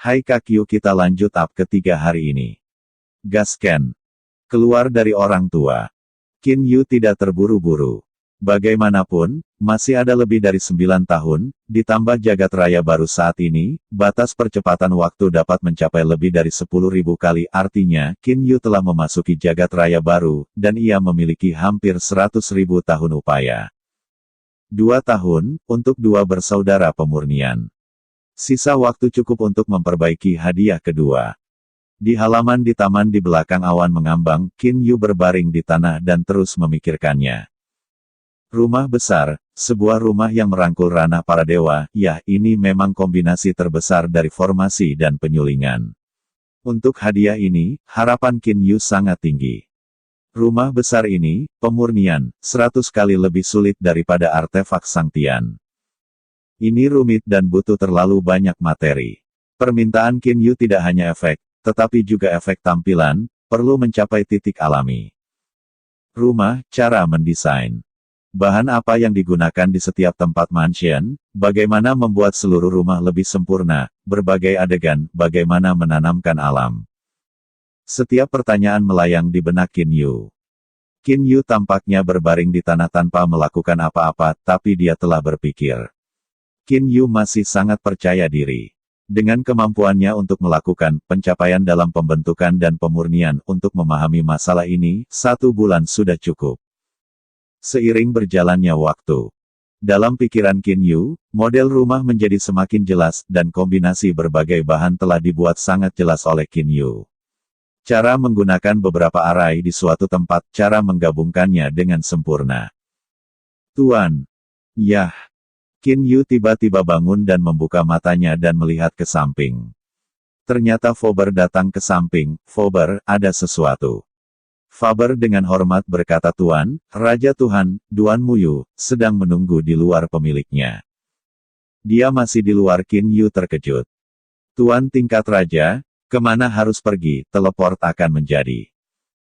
Hai Kakyu, kita lanjut up ketiga hari ini. Gasken. Keluar dari orang tua. Qin Yu tidak terburu-buru. Bagaimanapun, masih ada lebih dari 9 tahun, ditambah jagat raya baru saat ini, batas percepatan waktu dapat mencapai lebih dari 10.000 kali, artinya, Qin Yu telah memasuki jagat raya baru, dan ia memiliki hampir 100.000 tahun upaya. 2 tahun, untuk 2 bersaudara pemurnian. Sisa waktu cukup untuk memperbaiki hadiah kedua. Di halaman di taman di belakang awan mengambang, Qin Yu berbaring di tanah dan terus memikirkannya. Rumah besar, sebuah rumah yang merangkul ranah para dewa, ya ini memang kombinasi terbesar dari formasi dan penyulingan. Untuk hadiah ini, harapan Qin Yu sangat tinggi. Rumah besar ini, pemurnian, 100 kali lebih sulit daripada artefak Sang Tian. Ini rumit dan butuh terlalu banyak materi. Permintaan Qin Yu tidak hanya efek, tetapi juga efek tampilan, perlu mencapai titik alami. Rumah, cara mendesain. Bahan apa yang digunakan di setiap tempat mansion, bagaimana membuat seluruh rumah lebih sempurna, berbagai adegan, bagaimana menanamkan alam. Setiap pertanyaan melayang di benak Qin Yu. Qin Yu tampaknya berbaring di tanah tanpa melakukan apa-apa, tapi dia telah berpikir. Qin Yu masih sangat percaya diri. Dengan kemampuannya untuk melakukan pencapaian dalam pembentukan dan pemurnian untuk memahami masalah ini, 1 bulan sudah cukup. Seiring berjalannya waktu. Dalam pikiran Qin Yu, model rumah menjadi semakin jelas, dan kombinasi berbagai bahan telah dibuat sangat jelas oleh Qin Yu. Cara menggunakan beberapa arai di suatu tempat, cara menggabungkannya dengan sempurna. Tuan. Yah. Qin Yu tiba-tiba bangun dan membuka matanya dan melihat ke samping. Ternyata Faber datang ke samping. Faber, ada sesuatu. Faber dengan hormat berkata, Tuan, Raja Tuhan, Duan Muyu, sedang menunggu di luar pemiliknya. Dia masih di luar. Qin Yu terkejut. Tuan tingkat raja, kemana harus pergi, teleport akan menjadi.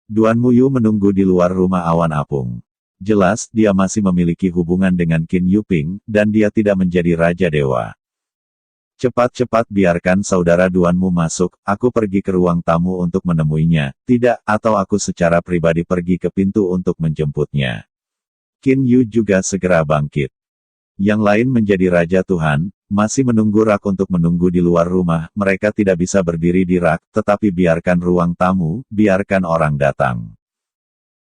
Duan Muyu menunggu di luar rumah awan apung. Jelas, dia masih memiliki hubungan dengan Qin Yu Ping, dan dia tidak menjadi Raja Dewa. Cepat-cepat biarkan saudara Duanmu masuk, aku pergi ke ruang tamu untuk menemuinya, tidak, atau aku secara pribadi pergi ke pintu untuk menjemputnya. Qin Yu juga segera bangkit. Yang lain menjadi Raja Tuhan, masih menunggu rak untuk menunggu di luar rumah, mereka tidak bisa berdiri di rak, tetapi biarkan ruang tamu, biarkan orang datang.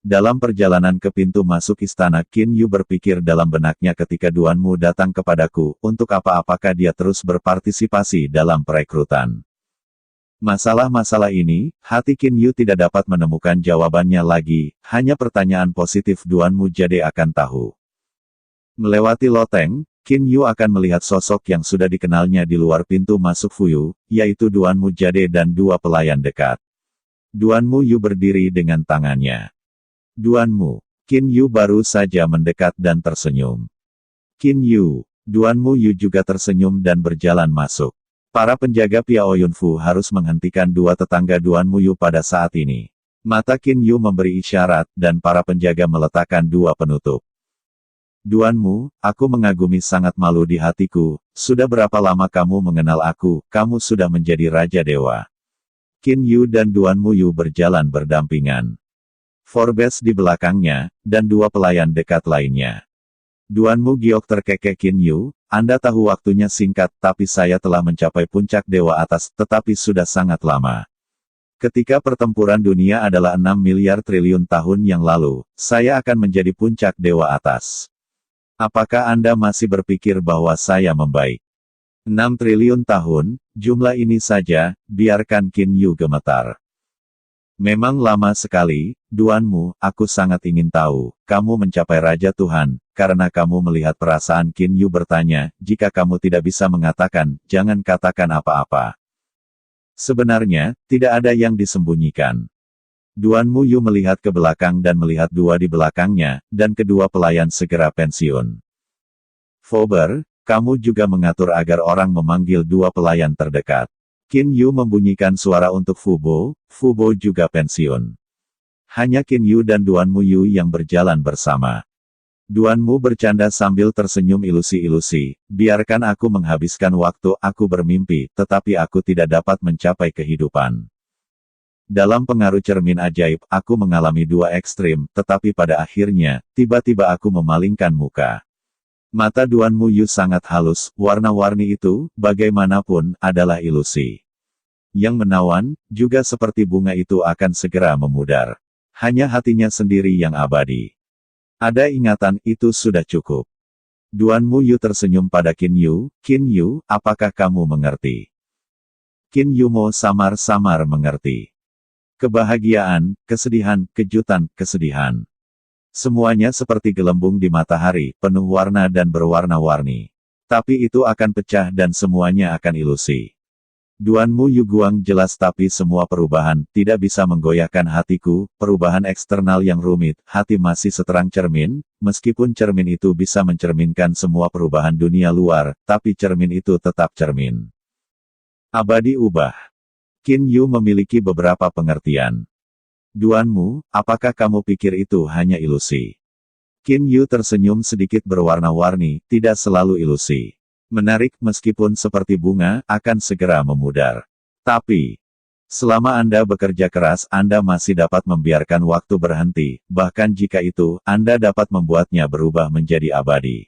Dalam perjalanan ke pintu masuk istana, Qin Yu berpikir dalam benaknya ketika Duanmu datang kepadaku, untuk apakah dia terus berpartisipasi dalam perekrutan. Masalah-masalah ini, hati Qin Yu tidak dapat menemukan jawabannya lagi, hanya pertanyaan positif Duanmu Jade akan tahu. Melewati loteng, Qin Yu akan melihat sosok yang sudah dikenalnya di luar pintu masuk Fuyu, yaitu Duanmu Jade dan 2 pelayan dekat. Duanmu Yu berdiri dengan tangannya. Duanmu. Qin Yu baru saja mendekat dan tersenyum. Qin Yu. Duanmu Yu juga tersenyum dan berjalan masuk. Para penjaga Piao Yunfu harus menghentikan 2 tetangga Duanmu Yu pada saat ini. Mata Qin Yu memberi isyarat, dan para penjaga meletakkan 2 penutup. Duanmu, aku mengagumi sangat malu di hatiku, sudah berapa lama kamu mengenal aku, kamu sudah menjadi Raja Dewa. Qin Yu dan Duanmu Yu berjalan berdampingan. Forbes di belakangnya, dan 2 pelayan dekat lainnya. Duanmu Giok terkekeh. Qin Yu, Anda tahu waktunya singkat, tapi saya telah mencapai puncak dewa atas, tetapi sudah sangat lama. Ketika pertempuran dunia adalah 6 miliar triliun tahun yang lalu, saya akan menjadi puncak dewa atas. Apakah Anda masih berpikir bahwa saya membaik? 6 triliun tahun, jumlah ini saja, biarkan Qin Yu gemetar. Memang lama sekali, Duanmu, aku sangat ingin tahu, kamu mencapai Raja Tuhan, karena kamu melihat perasaan. Qin Yu bertanya, jika kamu tidak bisa mengatakan, jangan katakan apa-apa. Sebenarnya, tidak ada yang disembunyikan. Duanmu Yu melihat ke belakang dan melihat 2 di belakangnya, dan kedua pelayan segera pensiun. Faber, kamu juga mengatur agar orang memanggil 2 pelayan terdekat. Qin Yu membunyikan suara untuk Fubo juga pensiun. Hanya Qin Yu dan Duanmu Yu yang berjalan bersama. Duanmu bercanda sambil tersenyum ilusi-ilusi, biarkan aku menghabiskan waktu aku bermimpi, tetapi aku tidak dapat mencapai kehidupan. Dalam pengaruh cermin ajaib, aku mengalami dua ekstrim, tetapi pada akhirnya, tiba-tiba aku memalingkan muka. Mata Duanmu Yu sangat halus, warna-warni itu, bagaimanapun, adalah ilusi. Yang menawan, juga seperti bunga itu akan segera memudar. Hanya hatinya sendiri yang abadi. Ada ingatan, itu sudah cukup. Duanmu Yu tersenyum pada Qin Yu, apakah kamu mengerti? Qin Yu Mo samar-samar mengerti. Kebahagiaan, kesedihan, kejutan, kesedihan. Semuanya seperti gelembung di matahari, penuh warna dan berwarna-warni. Tapi itu akan pecah dan semuanya akan ilusi. Duanmu Yu Guang jelas tapi semua perubahan tidak bisa menggoyahkan hatiku, perubahan eksternal yang rumit, hati masih seterang cermin, meskipun cermin itu bisa mencerminkan semua perubahan dunia luar, tapi cermin itu tetap cermin. Abadi ubah. Qin Yu memiliki beberapa pengertian. Duanmu, apakah kamu pikir itu hanya ilusi? Qin Yu tersenyum sedikit berwarna-warni, tidak selalu ilusi. Menarik meskipun seperti bunga, akan segera memudar. Tapi, selama Anda bekerja keras, Anda masih dapat membiarkan waktu berhenti, bahkan jika itu, Anda dapat membuatnya berubah menjadi abadi.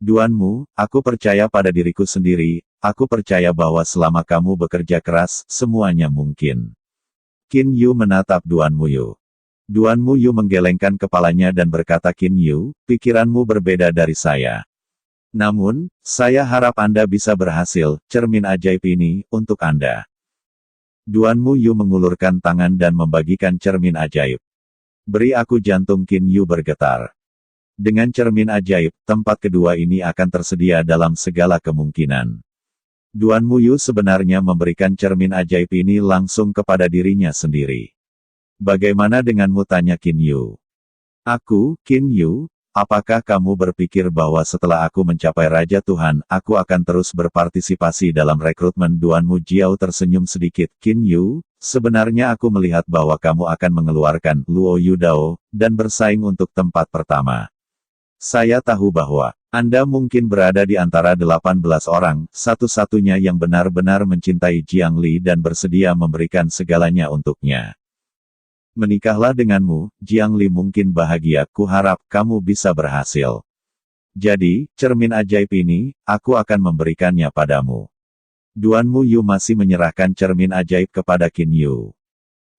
Duanmu, aku percaya pada diriku sendiri, aku percaya bahwa selama kamu bekerja keras, semuanya mungkin. Qin Yu menatap Duanmu Yu. Duanmu Yu menggelengkan kepalanya dan berkata, Qin Yu, pikiranmu berbeda dari saya. Namun, saya harap Anda bisa berhasil, cermin ajaib ini, untuk Anda. Duanmu Yu mengulurkan tangan dan membagikan cermin ajaib. Beri aku jantung. Qin Yu bergetar. Dengan cermin ajaib, tempat kedua ini akan tersedia dalam segala kemungkinan. Duanmu Yu sebenarnya memberikan cermin ajaib ini langsung kepada dirinya sendiri. Bagaimana denganmu, tanya Qin Yu. Aku, Qin Yu, apakah kamu berpikir bahwa setelah aku mencapai Raja Tuhan, aku akan terus berpartisipasi dalam rekrutmen? Duanmu Jiao tersenyum sedikit. Qin Yu, sebenarnya aku melihat bahwa kamu akan mengeluarkan Luo Yudao, dan bersaing untuk tempat pertama. Saya tahu bahwa Anda mungkin berada di antara 18 orang, satu-satunya yang benar-benar mencintai Jiang Li dan bersedia memberikan segalanya untuknya. Menikahlah denganmu, Jiang Li mungkin bahagia, kuharap kamu bisa berhasil. Jadi, cermin ajaib ini, aku akan memberikannya padamu. Duanmu Yu masih menyerahkan cermin ajaib kepada Qin Yu.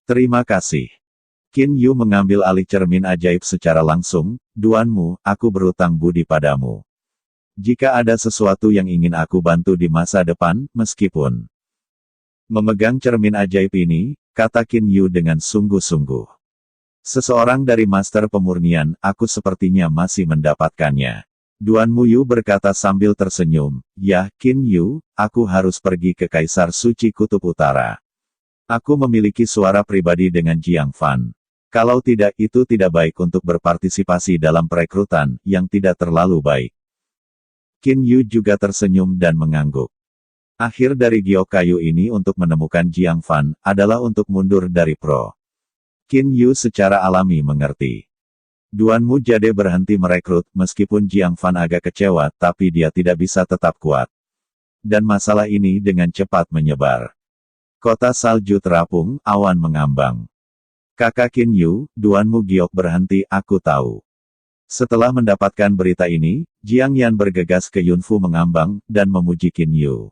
Terima kasih. Qin Yu mengambil alih cermin ajaib secara langsung, Duanmu, aku berutang budi padamu. Jika ada sesuatu yang ingin aku bantu di masa depan, meskipun memegang cermin ajaib ini, kata Qin Yu dengan sungguh-sungguh. Seseorang dari Master Pemurnian, aku sepertinya masih mendapatkannya. Duanmu Yu berkata sambil tersenyum, ya, Qin Yu, aku harus pergi ke Kaisar Suci Kutub Utara. Aku memiliki suara pribadi dengan Jiang Fan. Kalau tidak, itu tidak baik untuk berpartisipasi dalam perekrutan, yang tidak terlalu baik. Qin Yu juga tersenyum dan mengangguk. Akhir dari giok kayu ini untuk menemukan Jiang Fan, adalah untuk mundur dari pro. Qin Yu secara alami mengerti. Duanmu Jade berhenti merekrut, meskipun Jiang Fan agak kecewa, tapi dia tidak bisa tetap kuat. Dan masalah ini dengan cepat menyebar. Kota salju terapung, awan mengambang. Kakak Qin Yu, Duanmu giok berhenti, aku tahu. Setelah mendapatkan berita ini, Jiang Yan bergegas ke Yunfu mengambang, dan memuji Qin Yu.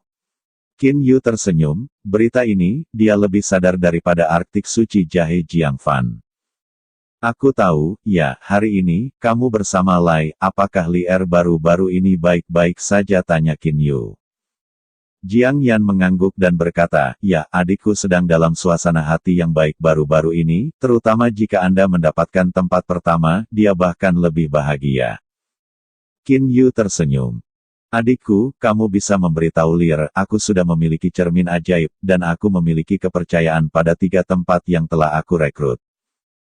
Qin Yu tersenyum, berita ini, dia lebih sadar daripada Arktik Suci Jahe Jiang Fan. Aku tahu, ya, hari ini, kamu bersama Lai, apakah Lier baru-baru ini baik-baik saja, tanya Qin Yu. Jiang Yan mengangguk dan berkata, ya, adikku sedang dalam suasana hati yang baik baru-baru ini, terutama jika Anda mendapatkan tempat pertama, dia bahkan lebih bahagia. Qin Yu tersenyum. Adikku, kamu bisa memberitahu Lier, aku sudah memiliki cermin ajaib, dan aku memiliki kepercayaan pada 3 tempat yang telah aku rekrut.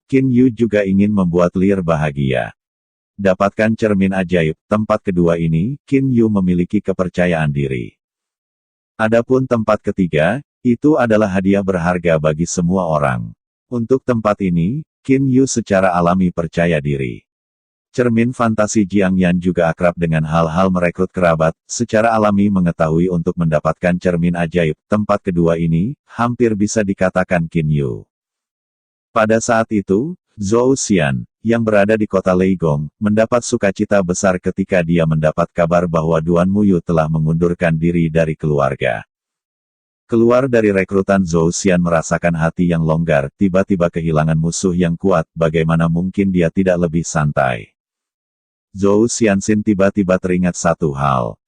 Qin Yu juga ingin membuat Lier bahagia. Dapatkan cermin ajaib, tempat kedua ini, Qin Yu memiliki kepercayaan diri. Adapun tempat ketiga, itu adalah hadiah berharga bagi semua orang. Untuk tempat ini, Qin Yu secara alami percaya diri. Cermin fantasi Jiang Yan juga akrab dengan hal-hal merekrut kerabat, secara alami mengetahui untuk mendapatkan cermin ajaib. Tempat kedua ini, hampir bisa dikatakan Qin Yu. Pada saat itu, Zhou Xian, yang berada di kota Leigong, mendapat sukacita besar ketika dia mendapat kabar bahwa Duan Muyu telah mengundurkan diri dari keluarga. Keluar dari rekrutan, Zhou Xian merasakan hati yang longgar, tiba-tiba kehilangan musuh yang kuat, bagaimana mungkin dia tidak lebih santai. Zhou Xianxin tiba-tiba teringat satu hal.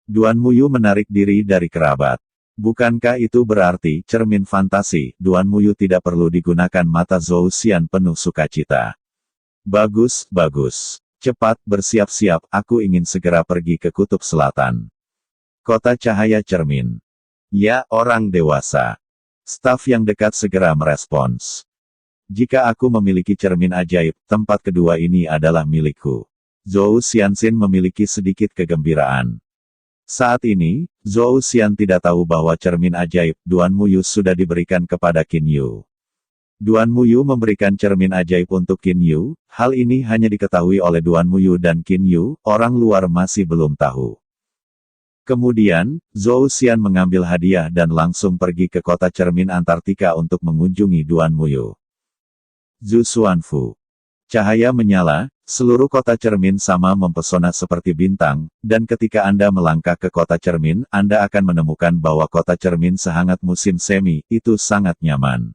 Duan Muyu menarik diri dari kerabat. Bukankah itu berarti, cermin fantasi, Duan Muyu tidak perlu digunakan? Mata Zhou Xian penuh sukacita. Bagus, bagus. Cepat, bersiap-siap, aku ingin segera pergi ke kutub selatan. Kota cahaya cermin. Ya, orang dewasa. Staf yang dekat segera merespons. Jika aku memiliki cermin ajaib, tempat kedua ini adalah milikku. Zhou Xianxin memiliki sedikit kegembiraan. Saat ini, Zhou Xian tidak tahu bahwa cermin ajaib Duan Muyu sudah diberikan kepada Qin Yu. Duan Muyu memberikan cermin ajaib untuk Qin Yu, hal ini hanya diketahui oleh Duan Muyu dan Qin Yu, orang luar masih belum tahu. Kemudian, Zhou Xian mengambil hadiah dan langsung pergi ke kota cermin Antartika untuk mengunjungi Duan Muyu. Zhu Xuanfu. Cahaya menyala, seluruh kota cermin sama mempesona seperti bintang, dan ketika Anda melangkah ke kota cermin, Anda akan menemukan bahwa kota cermin sehangat musim semi, itu sangat nyaman.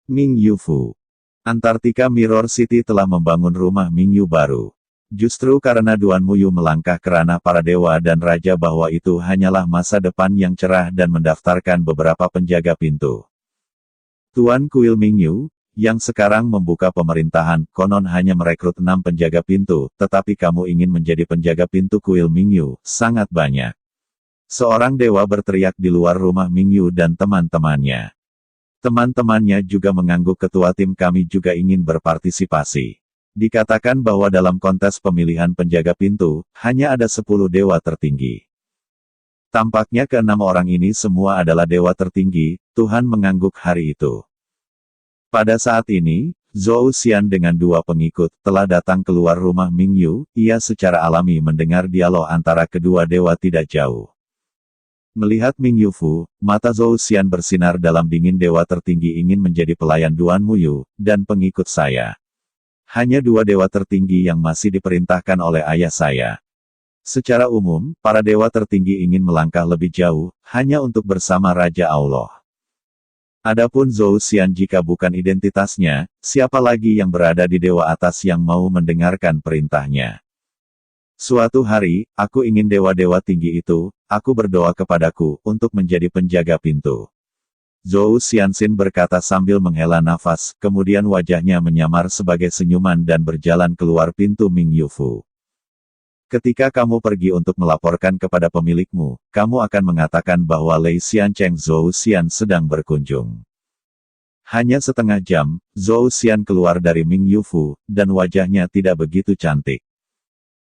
Ming Yu Fu. Antartika Mirror City telah membangun rumah Ming Yu baru. Justru karena Duan Muyu melangkah ke ranah para dewa dan raja bahwa itu hanyalah masa depan yang cerah dan mendaftarkan beberapa penjaga pintu. Tuan Kuil Ming Yu, yang sekarang membuka pemerintahan, konon hanya merekrut 6 penjaga pintu, tetapi kamu ingin menjadi penjaga pintu kuil Ming Yu, sangat banyak. Seorang dewa berteriak di luar rumah Ming Yu dan teman-temannya. Teman-temannya juga mengangguk. Ketua tim kami juga ingin berpartisipasi. Dikatakan bahwa dalam kontes pemilihan penjaga pintu, hanya ada 10 dewa tertinggi. Tampaknya ke-6 orang ini semua adalah dewa tertinggi, Tuhan mengangguk hari itu. Pada saat ini, Zhou Xian dengan 2 pengikut telah datang keluar rumah Ming Yu, ia secara alami mendengar dialog antara kedua dewa tidak jauh. Melihat Ming Yu Fu, mata Zhou Xian bersinar dalam dingin. Dewa tertinggi ingin menjadi pelayan Duan Muyu, dan pengikut saya. Hanya 2 dewa tertinggi yang masih diperintahkan oleh ayah saya. Secara umum, para dewa tertinggi ingin melangkah lebih jauh, hanya untuk bersama Raja Allah. Adapun Zhou Xian, jika bukan identitasnya, siapa lagi yang berada di dewa atas yang mau mendengarkan perintahnya? Suatu hari, aku ingin dewa-dewa tinggi itu, aku berdoa kepadaku, untuk menjadi penjaga pintu. Zhou Xianxin berkata sambil menghela nafas, kemudian wajahnya menyamar sebagai senyuman dan berjalan keluar pintu Ming Yu Fu. Ketika kamu pergi untuk melaporkan kepada pemilikmu, kamu akan mengatakan bahwa Lei Xiancheng Zhou Xian sedang berkunjung. Hanya setengah jam, Zhou Xian keluar dari Ming Yu Fu, dan wajahnya tidak begitu cantik.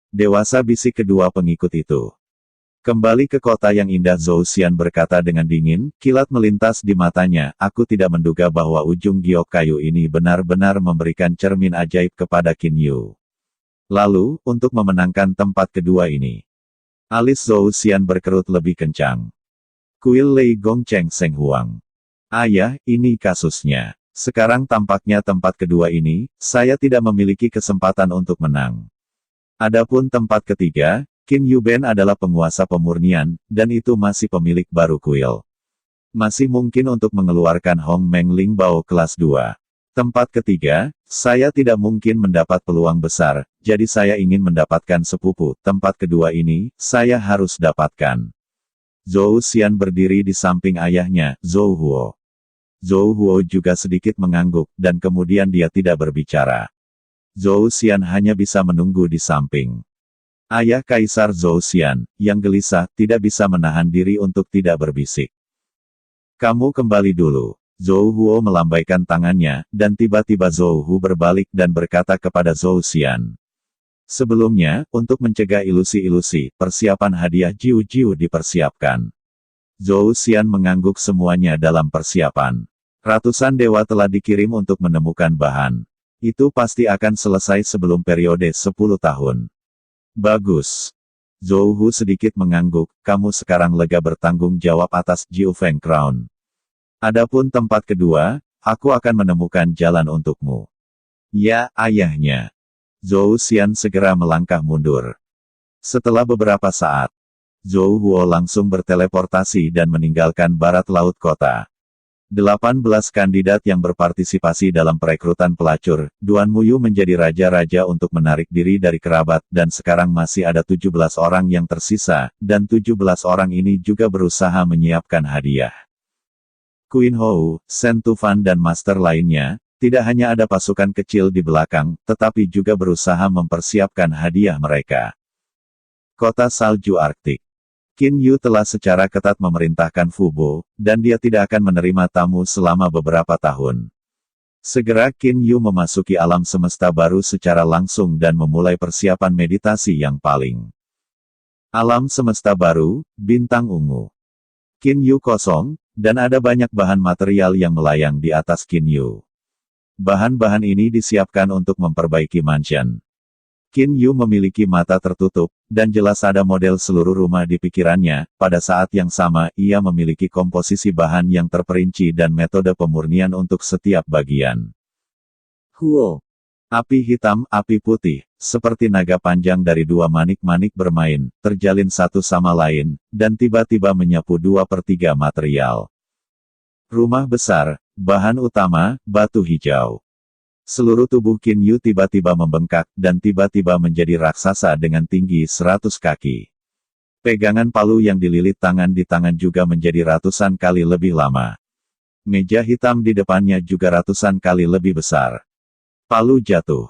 Dewasa, bisik kedua pengikut itu. Kembali ke kota yang indah, Zhou Xian berkata dengan dingin, kilat melintas di matanya, aku tidak menduga bahwa ujung giok kayu ini benar-benar memberikan cermin ajaib kepada Qin Yu. Lalu, untuk memenangkan tempat kedua ini, alis Zhou Xian berkerut lebih kencang. Kuil Lei Gong Cheng Seng Huang. Ayah, ini kasusnya. Sekarang tampaknya tempat kedua ini, saya tidak memiliki kesempatan untuk menang. Adapun tempat ketiga, Qin Yu Ben adalah penguasa pemurnian, dan itu masih pemilik baru kuil. Masih mungkin untuk mengeluarkan Hong Meng Ling Bao kelas 2. Tempat ketiga, saya tidak mungkin mendapat peluang besar, jadi saya ingin mendapatkan sepupu. Tempat kedua ini, saya harus dapatkan. Zhou Xian berdiri di samping ayahnya, Zhou Huo. Zhou Huo juga sedikit mengangguk, dan kemudian dia tidak berbicara. Zhou Xian hanya bisa menunggu di samping. Ayah Kaisar Zhou Xian, yang gelisah, tidak bisa menahan diri untuk tidak berbisik. Kamu kembali dulu. Zhou Huo melambaikan tangannya, dan tiba-tiba Zhou Hu berbalik dan berkata kepada Zhou Xian. Sebelumnya, untuk mencegah ilusi-ilusi, persiapan hadiah Jiu-Jiu dipersiapkan. Zhou Xian mengangguk, semuanya dalam persiapan. Ratusan dewa telah dikirim untuk menemukan bahan. Itu pasti akan selesai sebelum periode 10 tahun. Bagus. Zhou Hu sedikit mengangguk, kamu sekarang lega bertanggung jawab atas Jiu Feng Crown. Adapun tempat kedua, aku akan menemukan jalan untukmu. Ya, ayahnya. Zhou Xian segera melangkah mundur. Setelah beberapa saat, Zhou Huo langsung berteleportasi dan meninggalkan barat laut kota. 18 kandidat yang berpartisipasi dalam perekrutan pelacur, Duan Muyu menjadi raja-raja untuk menarik diri dari kerabat, dan sekarang masih ada 17 orang yang tersisa, dan 17 orang ini juga berusaha menyiapkan hadiah. Queen Hou, Shen Tufan dan master lainnya, tidak hanya ada pasukan kecil di belakang, tetapi juga berusaha mempersiapkan hadiah mereka. Kota Salju Arktik. Qin Yu telah secara ketat memerintahkan Fu Bo, dan dia tidak akan menerima tamu selama beberapa tahun. Segera Qin Yu memasuki alam semesta baru secara langsung dan memulai persiapan meditasi yang paling. Alam semesta baru, bintang ungu. Qin Yu kosong, dan ada banyak bahan material yang melayang di atas Qin Yu. Bahan-bahan ini disiapkan untuk memperbaiki mansion. Qin Yu memiliki mata tertutup, dan jelas ada model seluruh rumah di pikirannya. Pada saat yang sama, ia memiliki komposisi bahan yang terperinci dan metode pemurnian untuk setiap bagian. Huo. Api hitam, api putih, seperti naga panjang dari dua manik-manik bermain, terjalin satu sama lain, dan tiba-tiba menyapu 2/3 material. Rumah besar, bahan utama, batu hijau. Seluruh tubuh Qin Yu tiba-tiba membengkak, dan tiba-tiba menjadi raksasa dengan tinggi 100 kaki. Pegangan palu yang dililit tangan di tangan juga menjadi ratusan kali lebih lama. Meja hitam di depannya juga ratusan kali lebih besar. Palu jatuh.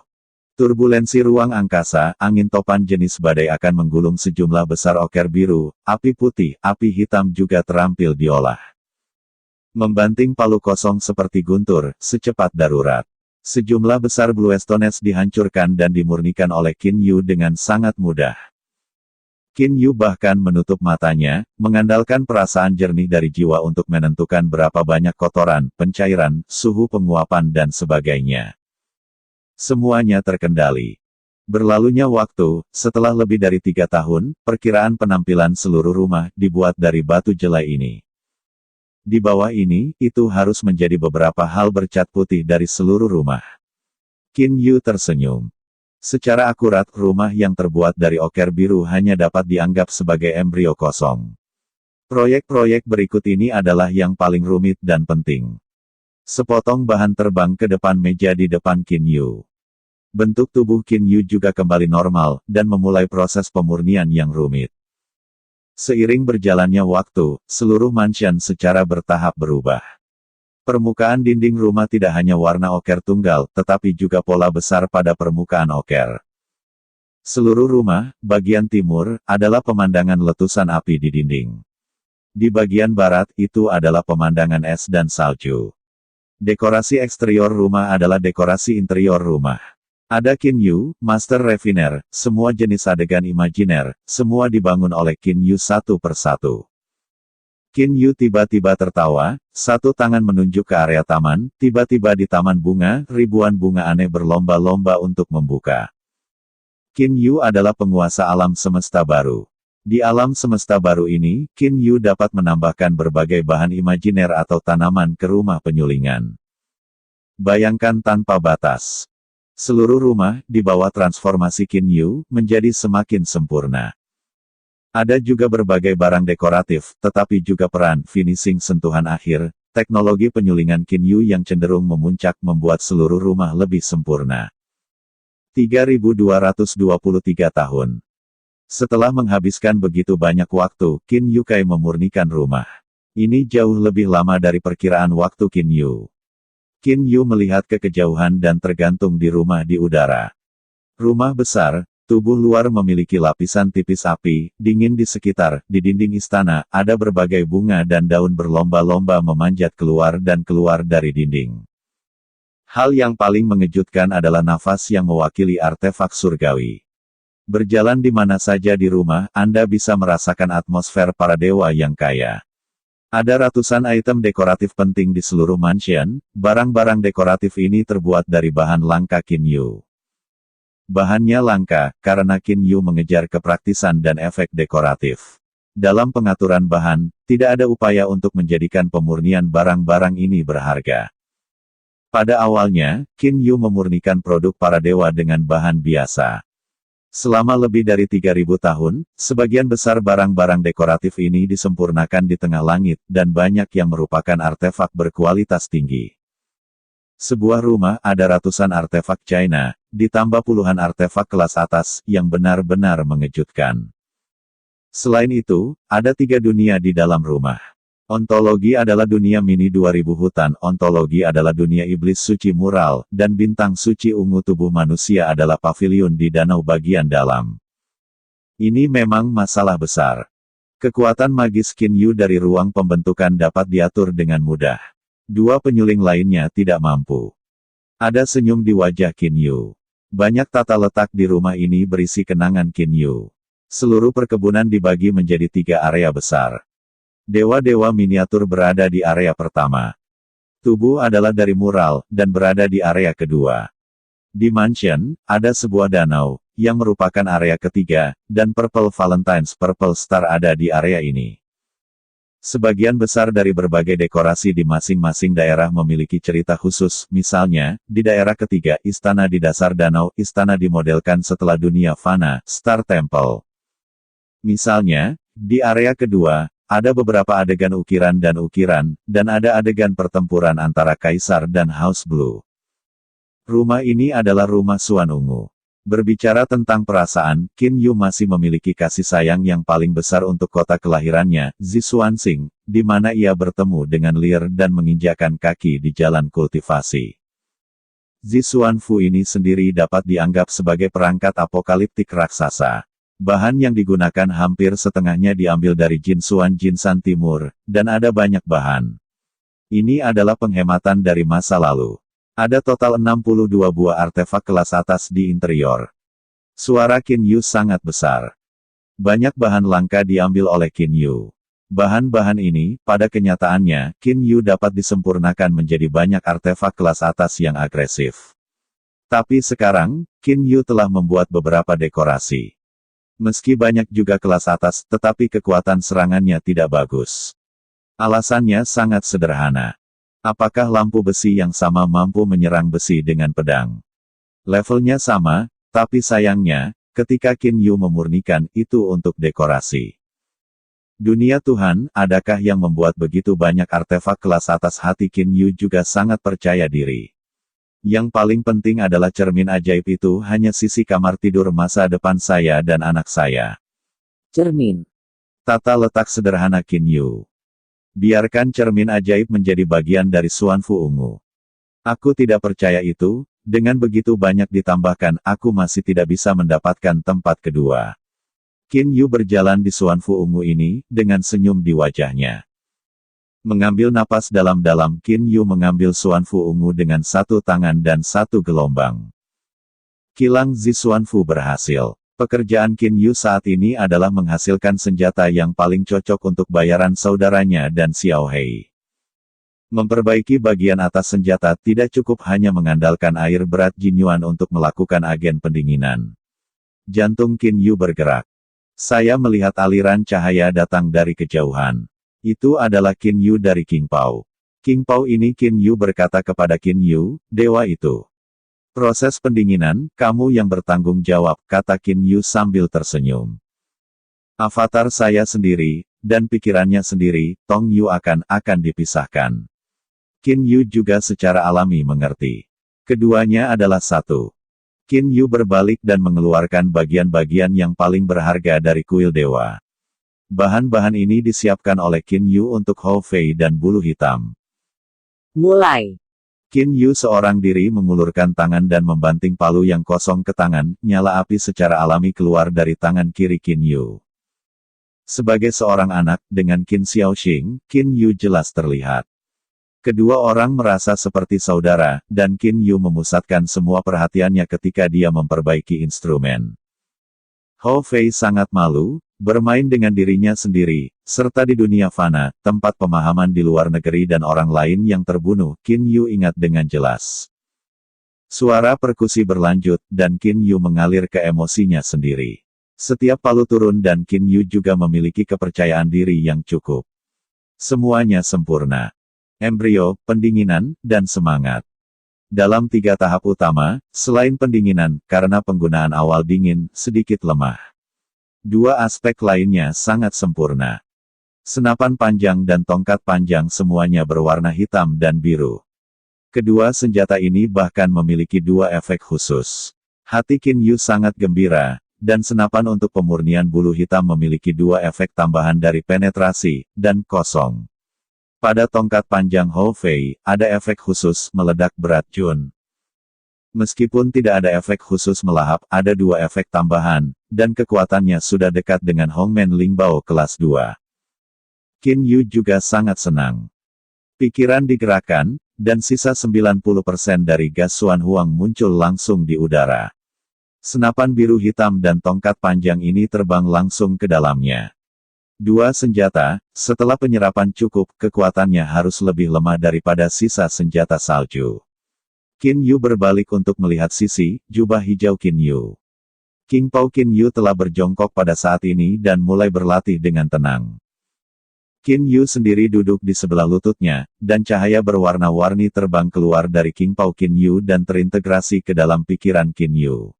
Turbulensi ruang angkasa, angin topan jenis badai akan menggulung sejumlah besar oker biru, api putih, api hitam juga terampil diolah. Membanting palu kosong seperti guntur, secepat darurat. Sejumlah besar Blue Stones dihancurkan dan dimurnikan oleh Qin Yu dengan sangat mudah. Qin Yu bahkan menutup matanya, mengandalkan perasaan jernih dari jiwa untuk menentukan berapa banyak kotoran, pencairan, suhu penguapan dan sebagainya. Semuanya terkendali. Berlalunya waktu, setelah lebih dari 3 tahun, perkiraan penampilan seluruh rumah dibuat dari batu jelai ini. Di bawah ini, itu harus menjadi beberapa hal bercat putih dari seluruh rumah. Qin Yu tersenyum. Secara akurat, rumah yang terbuat dari oker biru hanya dapat dianggap sebagai embrio kosong. Proyek-proyek berikut ini adalah yang paling rumit dan penting. Sepotong bahan terbang ke depan meja di depan Qin Yu. Bentuk tubuh Qin Yu juga kembali normal, dan memulai proses pemurnian yang rumit. Seiring berjalannya waktu, seluruh mansion secara bertahap berubah. Permukaan dinding rumah tidak hanya warna oker tunggal, tetapi juga pola besar pada permukaan oker. Seluruh rumah, bagian timur, adalah pemandangan letusan api di dinding. Di bagian barat, itu adalah pemandangan es dan salju. Dekorasi eksterior rumah adalah dekorasi interior rumah. Ada Qin Yu, Master Refiner, semua jenis adegan imajiner, semua dibangun oleh Qin Yu satu persatu. Qin Yu tiba-tiba tertawa, satu tangan menunjuk ke area taman, tiba-tiba di taman bunga, ribuan bunga aneh berlomba-lomba untuk membuka. Qin Yu adalah penguasa alam semesta baru. Di alam semesta baru ini, Qin Yu dapat menambahkan berbagai bahan imajiner atau tanaman ke rumah penyulingan. Bayangkan tanpa batas. Seluruh rumah, di bawah transformasi Qin Yu, menjadi semakin sempurna. Ada juga berbagai barang dekoratif, tetapi juga peran finishing sentuhan akhir, teknologi penyulingan Qin Yu yang cenderung memuncak membuat seluruh rumah lebih sempurna. 3223 tahun. Setelah menghabiskan begitu banyak waktu, Qin Yu Kai memurnikan rumah. Ini jauh lebih lama dari perkiraan waktu Qin Yu. Qin Yu melihat ke kejauhan dan tergantung di rumah di udara. Rumah besar, tubuh luar memiliki lapisan tipis api, dingin di sekitar, di dinding istana, ada berbagai bunga dan daun berlomba-lomba memanjat keluar dan keluar dari dinding. Hal yang paling mengejutkan adalah nafas yang mewakili artefak surgawi. Berjalan di mana saja di rumah, Anda bisa merasakan atmosfer para dewa yang kaya. Ada ratusan item dekoratif penting di seluruh mansion, barang-barang dekoratif ini terbuat dari bahan langka Qin Yu. Bahannya langka, karena Qin Yu mengejar kepraktisan dan efek dekoratif. Dalam pengaturan bahan, tidak ada upaya untuk menjadikan pemurnian barang-barang ini berharga. Pada awalnya, Qin Yu memurnikan produk para dewa dengan bahan biasa. Selama lebih dari 3.000 tahun, sebagian besar barang-barang dekoratif ini disempurnakan di tengah langit, dan banyak yang merupakan artefak berkualitas tinggi. Sebuah rumah ada ratusan artefak China, ditambah puluhan artefak kelas atas, yang benar-benar mengejutkan. Selain itu, ada 3 dunia di dalam rumah. Ontologi adalah dunia mini 2000 hutan, ontologi adalah dunia iblis suci mural, dan bintang suci ungu tubuh manusia adalah pavilion di danau bagian dalam. Ini memang masalah besar. Kekuatan magis Qin Yu dari ruang pembentukan dapat diatur dengan mudah. 2 penyuling lainnya tidak mampu. Ada senyum di wajah Qin Yu. Banyak tata letak di rumah ini berisi kenangan Qin Yu. Seluruh perkebunan dibagi menjadi 3 area besar. Dewa-dewa miniatur berada di area pertama. Tubuh adalah dari mural, dan berada di area kedua. Di mansion, ada sebuah danau, yang merupakan area ketiga, dan Purple Valentine's Purple Star ada di area ini. Sebagian besar dari berbagai dekorasi di masing-masing daerah memiliki cerita khusus, misalnya, di daerah ketiga, istana di dasar danau, istana dimodelkan setelah dunia fana, Star Temple. Misalnya, di area kedua, ada beberapa adegan ukiran, dan ada adegan pertempuran antara Kaisar dan House Blue. Rumah ini adalah rumah Suan Ungu. Berbicara tentang perasaan, Qin Yu masih memiliki kasih sayang yang paling besar untuk kota kelahirannya, Zixuanxing, di mana ia bertemu dengan Lear dan menginjakan kaki di jalan kultivasi. Zixuanfu ini sendiri dapat dianggap sebagai perangkat apokaliptik raksasa. Bahan yang digunakan hampir setengahnya diambil dari Jinsuan Jinsan Timur, dan ada banyak bahan. Ini adalah penghematan dari masa lalu. Ada total 62 buah artefak kelas atas di interior. Suara Qin Yu sangat besar. Banyak bahan langka diambil oleh Qin Yu. Bahan-bahan ini, pada kenyataannya, Qin Yu dapat disempurnakan menjadi banyak artefak kelas atas yang agresif. Tapi sekarang, Qin Yu telah membuat beberapa dekorasi. Meski banyak juga kelas atas, tetapi kekuatan serangannya tidak bagus. Alasannya sangat sederhana. Apakah lampu besi yang sama mampu menyerang besi dengan pedang? Levelnya sama, tapi sayangnya, ketika Qin Yu memurnikan itu untuk dekorasi. Dunia Tuhan, adakah yang membuat begitu banyak artefak kelas atas? Hati Qin Yu juga sangat percaya diri. Yang paling penting adalah cermin ajaib itu hanya sisi kamar tidur masa depan saya dan anak saya. Cermin. Tata letak sederhana Qin Yu. Biarkan cermin ajaib menjadi bagian dari Suanfu Ungu. Aku tidak percaya itu, dengan begitu banyak ditambahkan, aku masih tidak bisa mendapatkan tempat kedua. Qin Yu berjalan di Suanfu Ungu ini, dengan senyum di wajahnya. Mengambil napas dalam-dalam, Qin Yu mengambil Suanfu Ungu dengan 1 tangan dan 1 gelombang. Kilang Zixuanfu berhasil. Pekerjaan Qin Yu saat ini adalah menghasilkan senjata yang paling cocok untuk bayaran saudaranya dan Xiao Hei. Memperbaiki bagian atas senjata tidak cukup hanya mengandalkan air berat Jinyuan untuk melakukan agen pendinginan. Jantung Qin Yu bergerak. Saya melihat aliran cahaya datang dari kejauhan. Itu adalah Qin Yu dari King Pao. King Pao ini Qin Yu berkata kepada Qin Yu, dewa itu. Proses pendinginan, kamu yang bertanggung jawab, kata Qin Yu sambil tersenyum. Avatar saya sendiri, dan pikirannya sendiri, Tong Yu akan dipisahkan. Qin Yu juga secara alami mengerti. Keduanya adalah satu. Qin Yu berbalik dan mengeluarkan bagian-bagian yang paling berharga dari kuil dewa. Bahan-bahan ini disiapkan oleh Qin Yu untuk Hou Fei dan bulu hitam. Mulai. Qin Yu seorang diri mengulurkan tangan dan membanting palu yang kosong ke tangan, nyala api secara alami keluar dari tangan kiri Qin Yu. Sebagai seorang anak, dengan Qin Xiaoxing, Qin Yu jelas terlihat. Kedua orang merasa seperti saudara, dan Qin Yu memusatkan semua perhatiannya ketika dia memperbaiki instrumen. Hou Fei sangat malu, bermain dengan dirinya sendiri, serta di dunia fana, tempat pemahaman di luar negeri dan orang lain yang terbunuh, Qin Yu ingat dengan jelas. Suara perkusi berlanjut, dan Qin Yu mengalir ke emosinya sendiri. Setiap palu turun dan Qin Yu juga memiliki kepercayaan diri yang cukup. Semuanya sempurna. Embrio, pendinginan, dan semangat. Dalam 3 tahap utama, selain pendinginan, karena penggunaan awal dingin, sedikit lemah. 2 aspek lainnya sangat sempurna. Senapan panjang dan tongkat panjang semuanya berwarna hitam dan biru. Kedua senjata ini bahkan memiliki 2 efek khusus. Hati Qin Yu sangat gembira, dan senapan untuk pemurnian bulu hitam memiliki 2 efek tambahan dari penetrasi, dan kosong. Pada tongkat panjang Hou Fei, ada efek khusus meledak berat Jun. Meskipun tidak ada efek khusus melahap, ada 2 efek tambahan, dan kekuatannya sudah dekat dengan Hongmen Lingbao kelas 2. Qin Yu juga sangat senang. Pikiran digerakkan, dan sisa 90% dari gas Xuan Huang muncul langsung di udara. Senapan biru hitam dan tongkat panjang ini terbang langsung ke dalamnya. 2 senjata, setelah penyerapan cukup, kekuatannya harus lebih lemah daripada sisa senjata salju. Qin Yu berbalik untuk melihat sisi jubah hijau Qin Yu. King Pao Qin Yu telah berjongkok pada saat ini dan mulai berlatih dengan tenang. Qin Yu sendiri duduk di sebelah lututnya, dan cahaya berwarna-warni terbang keluar dari King Pao Qin Yu dan terintegrasi ke dalam pikiran Qin Yu.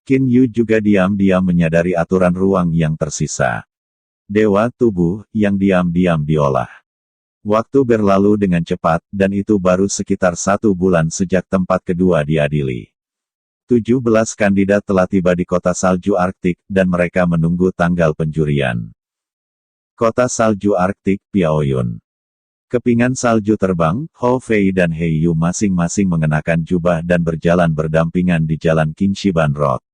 Qin Yu juga diam-diam menyadari aturan ruang yang tersisa. Dewa tubuh, yang diam-diam diolah. Waktu berlalu dengan cepat, dan itu baru sekitar 1 bulan sejak tempat kedua diadili. 17 kandidat telah tiba di kota salju Arktik, dan mereka menunggu tanggal penjurian. Kota salju Arktik, Piaoyun. Kepingan salju terbang, Hou Fei dan He Yu masing-masing mengenakan jubah dan berjalan berdampingan di jalan Qingshiban Road.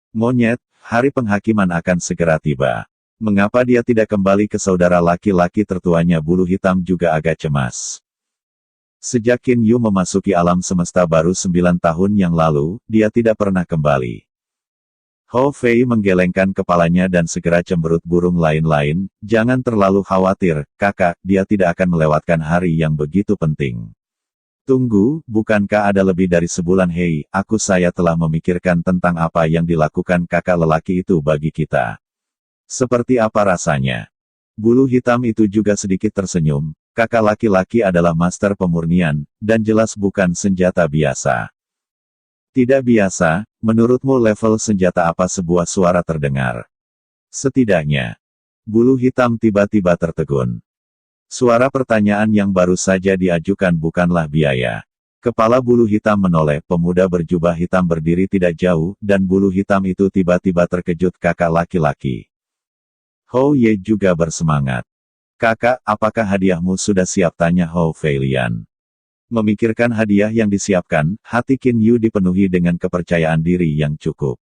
Monyet, hari penghakiman akan segera tiba. Mengapa dia tidak kembali ke saudara laki-laki tertuanya? Bulu hitam juga agak cemas. Sejak Qin Yu memasuki alam semesta baru 9 tahun yang lalu, dia tidak pernah kembali. Hou Fei menggelengkan kepalanya dan segera cemberut burung lain-lain, jangan terlalu khawatir, kakak, dia tidak akan melewatkan hari yang begitu penting. Tunggu, bukankah ada lebih dari sebulan? Hei, saya telah memikirkan tentang apa yang dilakukan kakak lelaki itu bagi kita. Seperti apa rasanya? Bulu hitam itu juga sedikit tersenyum, kakak laki-laki adalah master pemurnian, dan jelas bukan senjata biasa. Tidak biasa, menurutmu level senjata apa? Sebuah suara terdengar. Setidaknya. Bulu hitam tiba-tiba tertegun. Suara pertanyaan yang baru saja diajukan bukanlah biaya. Kepala bulu hitam menoleh, pemuda berjubah hitam berdiri tidak jauh, dan bulu hitam itu tiba-tiba terkejut. Kakak laki-laki. Hou Ye juga bersemangat. Kakak, apakah hadiahmu sudah siap? Tanya Hou Feilian. Memikirkan hadiah yang disiapkan, hati Qin Yu dipenuhi dengan kepercayaan diri yang cukup.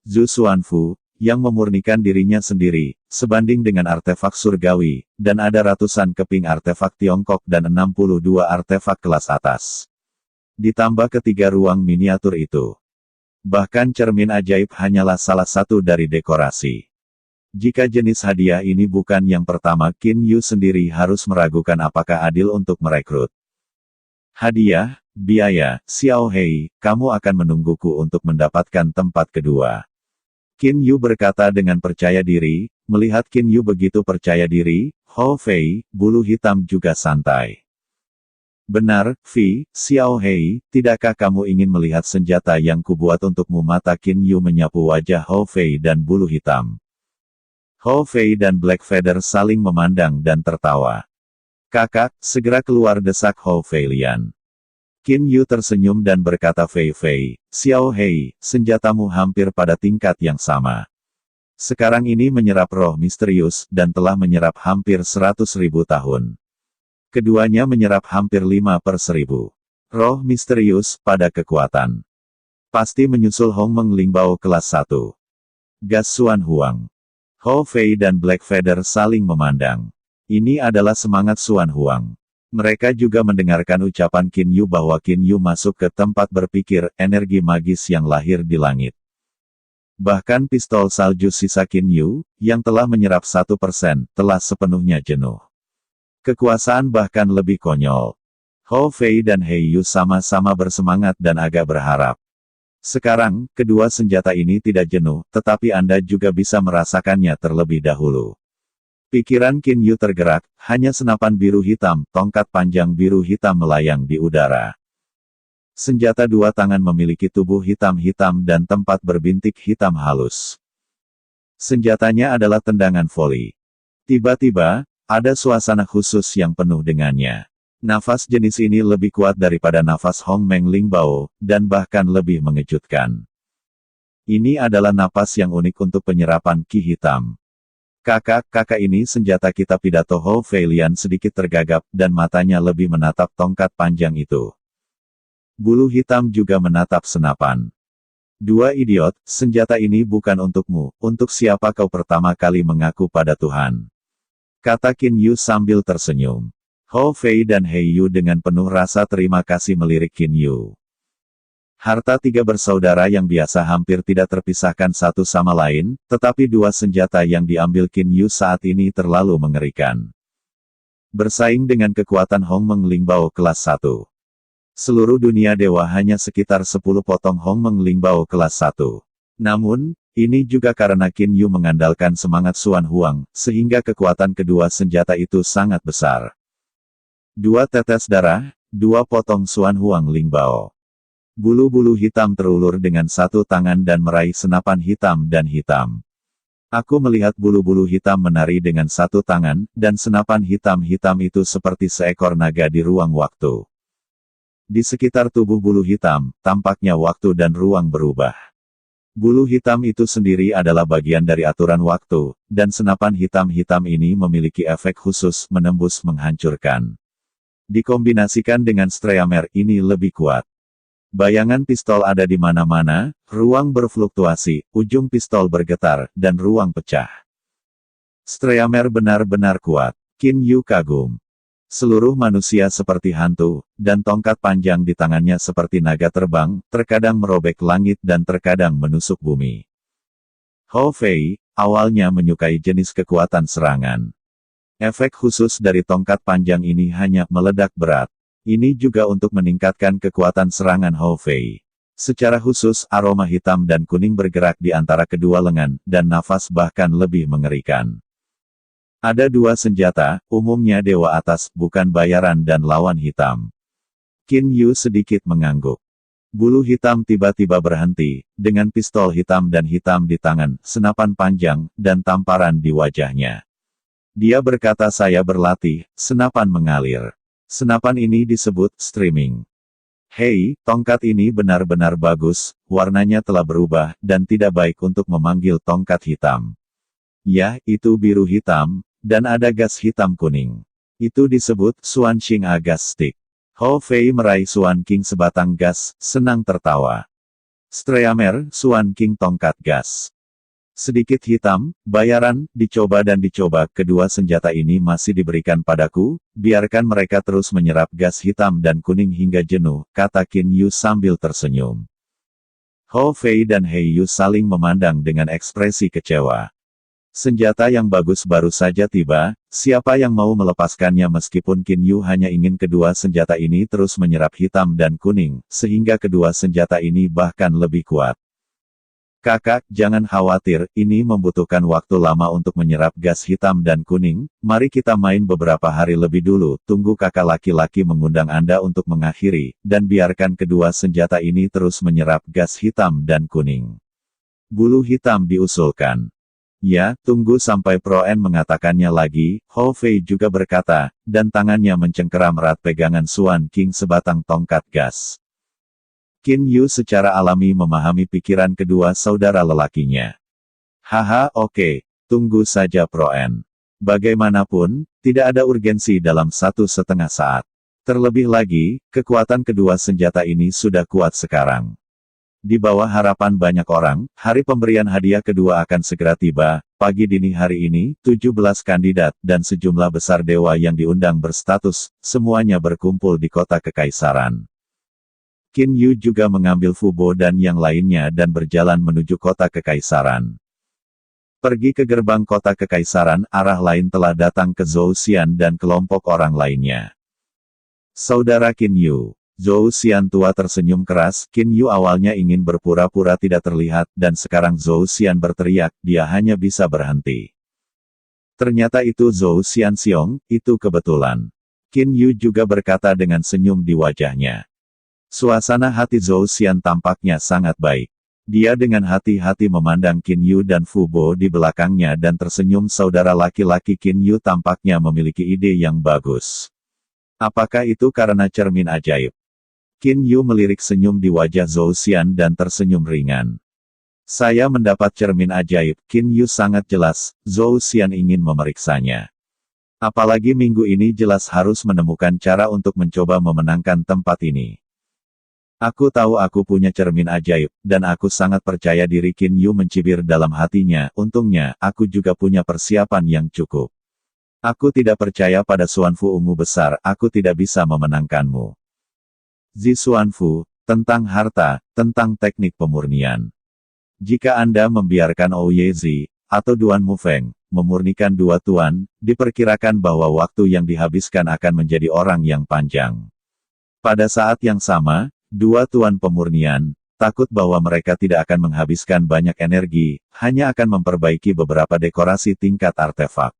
Zhu Xuanfu, yang memurnikan dirinya sendiri, sebanding dengan artefak surgawi, dan ada ratusan keping artefak Tiongkok dan 62 artefak kelas atas. Ditambah ketiga ruang miniatur itu. Bahkan cermin ajaib hanyalah salah satu dari dekorasi. Jika jenis hadiah ini bukan yang pertama, Qin Yu sendiri harus meragukan apakah adil untuk merekrut. Hadiah, biaya, Xiao Hei, kamu akan menungguku untuk mendapatkan tempat kedua. Qin Yu berkata dengan percaya diri, melihat Qin Yu begitu percaya diri, Hou Fei, bulu hitam juga santai. Benar, Xiao Hei, tidakkah kamu ingin melihat senjata yang kubuat untukmu? Mata Qin Yu menyapu wajah Hou Fei dan bulu hitam. Hou Fei dan Black Feather saling memandang dan tertawa. Kakak, segera keluar, desak Hou Feilian. Qin Yu tersenyum dan berkata, Fei, Xiao Hei, senjatamu hampir pada tingkat yang sama. Sekarang ini menyerap roh misterius, dan telah menyerap hampir 100.000 tahun. Keduanya menyerap hampir 5/1000. Roh misterius, pada kekuatan. Pasti menyusul Hongmeng Lingbao kelas 1. Gas Xuan Huang. Hou Fei dan Black Feather saling memandang. Ini adalah semangat Xuan Huang. Mereka juga mendengarkan ucapan Qin Yu bahwa Qin Yu masuk ke tempat berpikir, energi magis yang lahir di langit. Bahkan pistol salju sisa Qin Yu, yang telah menyerap 1%, telah sepenuhnya jenuh. Kekuasaan bahkan lebih konyol. Hou Fei dan He Yu sama-sama bersemangat dan agak berharap. Sekarang, kedua senjata ini tidak jenuh, tetapi Anda juga bisa merasakannya terlebih dahulu. Pikiran Qin Yu tergerak, hanya senapan biru hitam, tongkat panjang biru hitam melayang di udara. Senjata dua tangan memiliki tubuh hitam-hitam dan tempat berbintik hitam halus. Senjatanya adalah tendangan voli. Tiba-tiba, ada suasana khusus yang penuh dengannya. Nafas jenis ini lebih kuat daripada nafas Hong Meng Lingbao, dan bahkan lebih mengejutkan. Ini adalah napas yang unik untuk penyerapan ki hitam. Kakak ini senjata kita, pidato Hou Fei Lian sedikit tergagap, dan matanya lebih menatap tongkat panjang itu. Bulu hitam juga menatap senapan. Dua idiot, senjata ini bukan untukmu, untuk siapa kau pertama kali mengaku pada Tuhan? Kata Qin Yu sambil tersenyum. Hou Fei dan He Yu dengan penuh rasa terima kasih melirik Qin Yu. Harta tiga bersaudara yang biasa hampir tidak terpisahkan satu sama lain, tetapi dua senjata yang diambil Qin Yu saat ini terlalu mengerikan. Bersaing dengan kekuatan Hong Meng Lingbao kelas 1. Seluruh dunia dewa hanya sekitar 10 potong Hong Meng Lingbao kelas 1. Namun, ini juga karena Qin Yu mengandalkan semangat Xuan Huang, sehingga kekuatan kedua senjata itu sangat besar. 2 tetes darah, 2 potong Xuan Huang Lingbao. Bulu-bulu hitam terulur dengan satu tangan dan meraih senapan hitam dan hitam. Aku melihat bulu-bulu hitam menari dengan satu tangan, dan senapan hitam-hitam itu seperti seekor naga di ruang waktu. Di sekitar tubuh bulu hitam, tampaknya waktu dan ruang berubah. Bulu hitam itu sendiri adalah bagian dari aturan waktu, dan senapan hitam-hitam ini memiliki efek khusus menembus menghancurkan. Dikombinasikan dengan Streamer ini lebih kuat. Bayangan pistol ada di mana-mana, ruang berfluktuasi, ujung pistol bergetar, dan ruang pecah. Streamer benar-benar kuat. Qin Yu kagum. Seluruh manusia seperti hantu, dan tongkat panjang di tangannya seperti naga terbang, terkadang merobek langit dan terkadang menusuk bumi. Hou Fei, awalnya menyukai jenis kekuatan serangan. Efek khusus dari tongkat panjang ini hanya meledak berat. Ini juga untuk meningkatkan kekuatan serangan Hou Fei. Secara khusus, aroma hitam dan kuning bergerak di antara kedua lengan, dan nafas bahkan lebih mengerikan. Ada dua senjata, umumnya dewa atas, bukan bayaran dan lawan hitam. Qin Yu sedikit mengangguk. Bulu hitam tiba-tiba berhenti, dengan pistol hitam dan hitam di tangan, senapan panjang, dan tamparan di wajahnya. Dia berkata, saya berlatih, senapan mengalir. Senapan ini disebut streaming. Hei, tongkat ini benar-benar bagus, warnanya telah berubah, dan tidak baik untuk memanggil tongkat hitam. Ya, itu biru hitam, dan ada gas hitam kuning. Itu disebut Xuan Qing A Gas Stick. Hou Fei meraih Xuan Qing sebatang gas, senang tertawa. Streamer, Xuan Qing tongkat gas. Sedikit hitam, bayaran, dicoba dan dicoba, kedua senjata ini masih diberikan padaku, biarkan mereka terus menyerap gas hitam dan kuning hingga jenuh, kata Qin Yu sambil tersenyum. Hou Fei dan He Yu saling memandang dengan ekspresi kecewa. Senjata yang bagus baru saja tiba, siapa yang mau melepaskannya meskipun Qin Yu hanya ingin kedua senjata ini terus menyerap hitam dan kuning, sehingga kedua senjata ini bahkan lebih kuat. Kakak, jangan khawatir, ini membutuhkan waktu lama untuk menyerap gas hitam dan kuning, mari kita main beberapa hari lebih dulu, tunggu kakak laki-laki mengundang Anda untuk mengakhiri, dan biarkan kedua senjata ini terus menyerap gas hitam dan kuning. Bulu hitam diusulkan. Ya, tunggu sampai Pro N mengatakannya lagi, Hou Fei juga berkata, dan tangannya mencengkeram erat pegangan Xuan Qing sebatang tongkat gas. Qin Yu secara alami memahami pikiran kedua saudara lelakinya. Haha, oke, tunggu saja Pro N. Bagaimanapun, tidak ada urgensi dalam 1,5 saat. Terlebih lagi, kekuatan kedua senjata ini sudah kuat sekarang. Di bawah harapan banyak orang, hari pemberian hadiah kedua akan segera tiba. Pagi dini hari ini, 17 kandidat, dan sejumlah besar dewa yang diundang berstatus, semuanya berkumpul di kota kekaisaran. Qin Yu juga mengambil Fubo dan yang lainnya dan berjalan menuju kota kekaisaran. Pergi ke gerbang kota kekaisaran, arah lain telah datang ke Zhou Xian dan kelompok orang lainnya. Saudara Qin Yu. Zhou Xian tua tersenyum keras. Qin Yu awalnya ingin berpura-pura tidak terlihat, dan sekarang Zhou Xian berteriak, dia hanya bisa berhenti. Ternyata itu Zhou Xian Xiong, itu kebetulan. Qin Yu juga berkata dengan senyum di wajahnya. Suasana hati Zhou Xian tampaknya sangat baik. Dia dengan hati-hati memandang Qin Yu dan Fubo di belakangnya dan tersenyum. Saudara laki-laki Qin Yu tampaknya memiliki ide yang bagus. Apakah itu karena cermin ajaib? Qin Yu melirik senyum di wajah Zhou Xian dan tersenyum ringan. Saya mendapat cermin ajaib. Qin Yu sangat jelas, Zhou Xian ingin memeriksanya. Apalagi minggu ini jelas harus menemukan cara untuk mencoba memenangkan tempat ini. Aku tahu aku punya cermin ajaib, dan aku sangat percaya diri. Qin Yu mencibir dalam hatinya. Untungnya, aku juga punya persiapan yang cukup. Aku tidak percaya pada Xuanfu ungu besar, aku tidak bisa memenangkanmu. Zi Xuanfu, tentang harta, tentang teknik pemurnian. Jika Anda membiarkan Ouye Zi, atau Duan Mufeng, memurnikan dua tuan, diperkirakan bahwa waktu yang dihabiskan akan menjadi orang yang panjang. Pada saat yang sama, dua tuan pemurnian, takut bahwa mereka tidak akan menghabiskan banyak energi, hanya akan memperbaiki beberapa dekorasi tingkat artefak.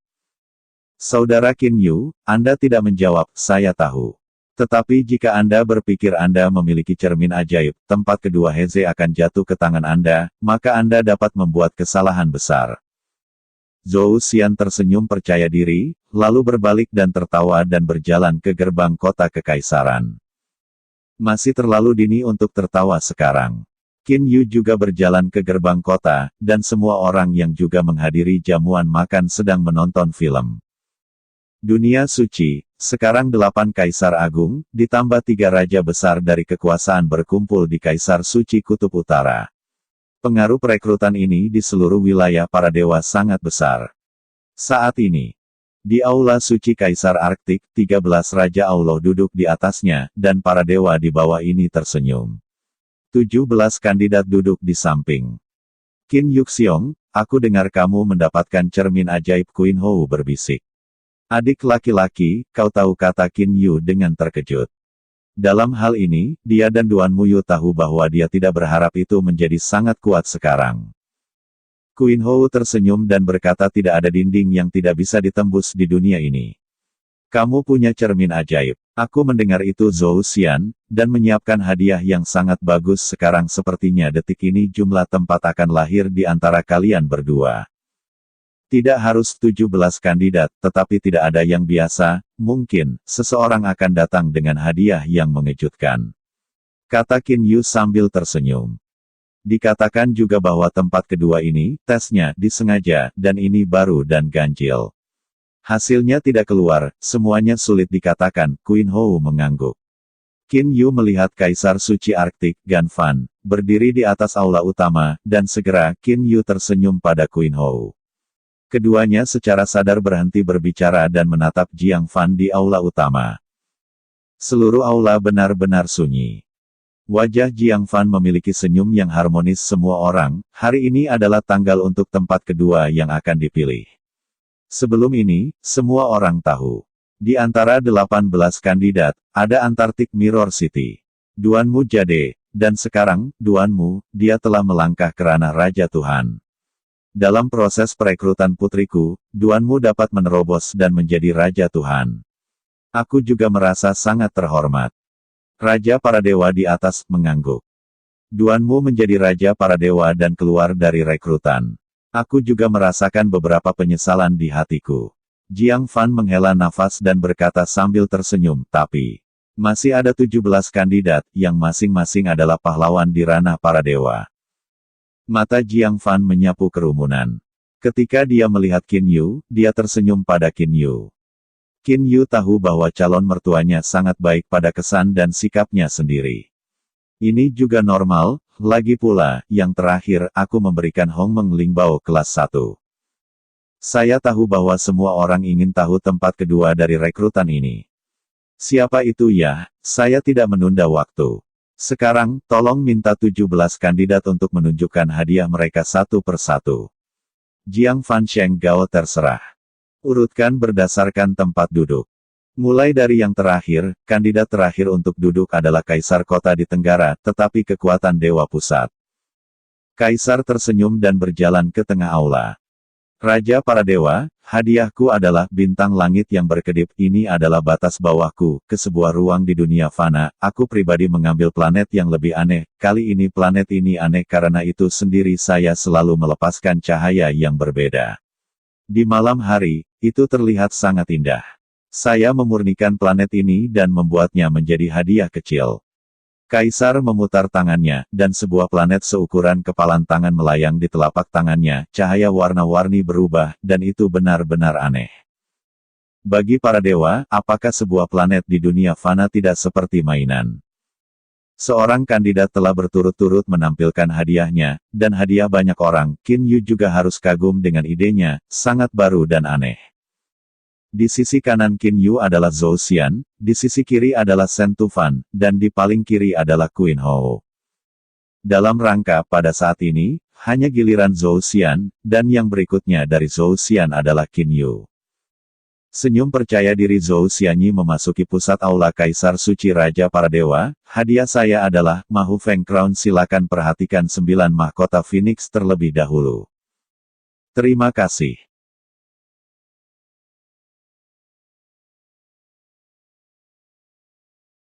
Saudara Qin Yu, Anda tidak menjawab, saya tahu. Tetapi jika Anda berpikir Anda memiliki cermin ajaib, tempat kedua Heze akan jatuh ke tangan Anda, maka Anda dapat membuat kesalahan besar. Zhou Xian tersenyum percaya diri, lalu berbalik dan tertawa dan berjalan ke gerbang kota kekaisaran. Masih terlalu dini untuk tertawa sekarang. Qin Yu juga berjalan ke gerbang kota, dan semua orang yang juga menghadiri jamuan makan sedang menonton film. Dunia suci, sekarang 8 kaisar agung, ditambah 3 raja besar dari kekuasaan berkumpul di Kaisar Suci Kutub Utara. Pengaruh perekrutan ini di seluruh wilayah para dewa sangat besar. Saat ini, di Aula Suci Kaisar Arktik, 13 Raja Allah duduk di atasnya, dan para dewa di bawah ini tersenyum. 17 kandidat duduk di samping. Qin Yuxiong, aku dengar kamu mendapatkan cermin ajaib. Queen Hou berbisik. Adik laki-laki, kau tahu, kata Qin Yu dengan terkejut. Dalam hal ini, dia dan Duan Muyu tahu bahwa dia tidak berharap itu menjadi sangat kuat sekarang. Queen Hou tersenyum dan berkata, tidak ada dinding yang tidak bisa ditembus di dunia ini. Kamu punya cermin ajaib. Aku mendengar itu Zhou Xian, dan menyiapkan hadiah yang sangat bagus. Sekarang sepertinya detik ini jumlah tempat akan lahir di antara kalian berdua. Tidak harus 17 kandidat, tetapi tidak ada yang biasa, mungkin, seseorang akan datang dengan hadiah yang mengejutkan. Kata Qin Yu sambil tersenyum. Dikatakan juga bahwa tempat kedua ini, tesnya, disengaja, dan ini baru dan ganjil. Hasilnya tidak keluar, semuanya sulit dikatakan. Queen Hou mengangguk. Qin Yu melihat Kaisar Suci Arktik, Gan Fan, berdiri di atas aula utama, dan segera, Qin Yu tersenyum pada Queen Hou. Keduanya secara sadar berhenti berbicara dan menatap Jiang Fan di aula utama. Seluruh aula benar-benar sunyi. Wajah Jiang Fan memiliki senyum yang harmonis. Semua orang, hari ini adalah tanggal untuk tempat kedua yang akan dipilih. Sebelum ini, semua orang tahu. Di antara 18 kandidat, ada Antarctic Mirror City. Duanmu Jade, dan sekarang, Duanmu, dia telah melangkah ke ranah Raja Tuhan. Dalam proses perekrutan putriku, Duanmu dapat menerobos dan menjadi Raja Tuhan. Aku juga merasa sangat terhormat. Raja para dewa di atas mengangguk. Duanmu menjadi Raja para dewa dan keluar dari rekrutan. Aku juga merasakan beberapa penyesalan di hatiku. Jiang Fan menghela nafas dan berkata sambil tersenyum, tapi masih ada 17 kandidat, yang masing-masing adalah pahlawan di ranah para dewa. Mata Jiang Fan menyapu kerumunan. Ketika dia melihat Qin Yu, dia tersenyum pada Qin Yu. Qin Yu tahu bahwa calon mertuanya sangat baik pada kesan dan sikapnya sendiri. Ini juga normal, lagi pula, yang terakhir, aku memberikan Hong Meng Lingbao kelas 1. Saya tahu bahwa semua orang ingin tahu tempat kedua dari rekrutan ini. Siapa itu ya? Saya tidak menunda waktu. Sekarang, tolong minta 17 kandidat untuk menunjukkan hadiah mereka satu persatu. Jiang Fansheng Gao terserah. Urutkan berdasarkan tempat duduk. Mulai dari yang terakhir, kandidat terakhir untuk duduk adalah Kaisar Kota di Tenggara, tetapi kekuatan Dewa Pusat. Kaisar tersenyum dan berjalan ke tengah aula. Raja para dewa, hadiahku adalah bintang langit yang berkedip. Ini adalah batas bawahku, ke sebuah ruang di dunia fana. Aku pribadi mengambil planet yang lebih aneh. Kali ini planet ini aneh karena itu sendiri saya selalu melepaskan cahaya yang berbeda. Di malam hari, itu terlihat sangat indah. Saya memurnikan planet ini dan membuatnya menjadi hadiah kecil. Kaisar memutar tangannya, dan sebuah planet seukuran kepalan tangan melayang di telapak tangannya. Cahaya warna-warni berubah, dan itu benar-benar aneh. Bagi para dewa, apakah sebuah planet di dunia fana tidak seperti mainan? Seorang kandidat telah berturut-turut menampilkan hadiahnya, dan hadiah banyak orang. Qin Yu juga harus kagum dengan idenya, sangat baru dan aneh. Di sisi kanan Qin Yu adalah Zhou Xian, di sisi kiri adalah Shen Tufan, dan di paling kiri adalah Qin Hou. Dalam rangka pada saat ini, hanya giliran Zhou Xian, dan yang berikutnya dari Zhou Xian adalah Qin Yu. Senyum percaya diri Zhou Xianyi memasuki pusat aula Kaisar Suci Raja para Dewa. Hadiah saya adalah Mahu Feng Crown. Silakan perhatikan 9 mahkota Phoenix terlebih dahulu. Terima kasih.